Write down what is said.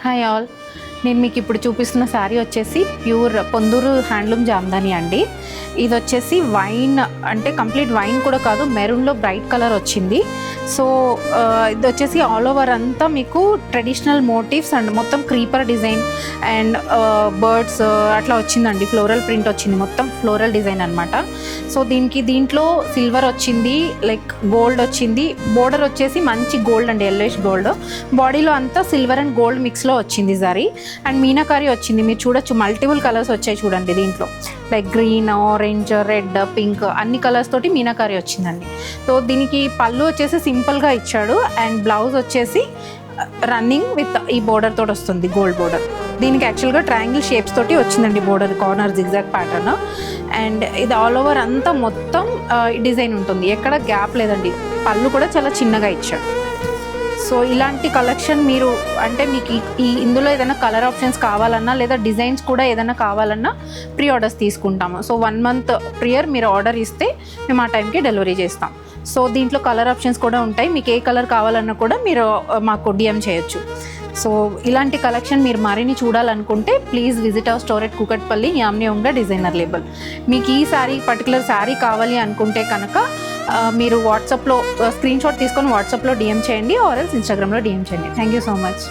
Hi all, నేను మీకు ఇప్పుడు చూపిస్తున్న శారీ వచ్చేసి ప్యూర్ పొందూరు హ్యాండ్లూమ్ జామ్దాని అండి. ఇది వచ్చేసి వైన్ అంటే కంప్లీట్ వైన్ కూడా కాదు, మెరూన్లో బ్రైట్ కలర్ వచ్చింది. సో ఇది వచ్చేసి ఆల్ ఓవర్ అంతా మీకు ట్రెడిషనల్ మోటివ్స్ అండ్ మొత్తం క్రీపర్ డిజైన్ అండ్ బర్డ్స్ అట్లా వచ్చిందండి. ఫ్లోరల్ ప్రింట్ వచ్చింది, మొత్తం ఫ్లోరల్ డిజైన్ అనమాట. సో దీంట్లో సిల్వర్ వచ్చింది, లైక్ గోల్డ్ వచ్చింది. బోర్డర్ వచ్చేసి మంచి గోల్డ్ అండి, ఎల్లోయిష్ గోల్డ్. బాడీలో అంతా సిల్వర్ అండ్ గోల్డ్ మిక్స్లో వచ్చింది జరీ. అండ్ మీనాకారి వచ్చింది, మీరు చూడొచ్చు మల్టిపుల్ కలర్స్ వచ్చాయి చూడండి దీంట్లో, like green, orange, red, pink అన్ని కలర్స్ తోటి మీనాకారి వచ్చిందండి. సో దీనికి పళ్ళు వచ్చేసి సింపుల్గా ఇచ్చాడు అండ్ బ్లౌజ్ వచ్చేసి రన్నింగ్ విత్ ఈ బోర్డర్ తోటి వస్తుంది, గోల్డ్ బోర్డర్. దీనికి యాక్చువల్గా ట్రయాంగిల్ షేప్స్ తోటి వచ్చిందండి border, corner zigzag pattern. And ఇది ఆల్ ఓవర్ అంతా మొత్తం డిజైన్ ఉంటుంది, ఎక్కడ గ్యాప్ లేదండి. పళ్ళు కూడా చాలా చిన్నగా ఇచ్చాడు. సో ఇలాంటి కలెక్షన్ మీరు అంటే మీకు ఇందులో ఏదైనా కలర్ ఆప్షన్స్ కావాలన్నా లేదా డిజైన్స్ కూడా ఏదైనా కావాలన్నా ప్రీ ఆర్డర్స్ తీసుకుంటాము. సో 1 month ప్రియర్ మీరు ఆర్డర్ ఇస్తే మేము ఆ టైంకి డెలివరీ చేస్తాం. సో దీంట్లో కలర్ ఆప్షన్స్ కూడా ఉంటాయి, మీకు ఏ కలర్ కావాలన్నా కూడా మీరు మాకు డిఎం చేయొచ్చు. సో ఇలాంటి కలెక్షన్ మీరు మరిన్ని చూడాలనుకుంటే please visit our store at Kukatpally, యామ్ని ఉంగా డిజైనర్ లేబుల్. మీకు ఈ పర్టికులర్ శారీ కావాలి అనుకుంటే కనుక మీరు వాట్సాప్లో స్క్రీన్ షాట్ తీసుకొని వాట్సాప్లో డిఎం చేయండి, ఆర్ ఎల్స్ ఇన్స్టాగ్రామ్లో డిఎం చేయండి. Thank you so much.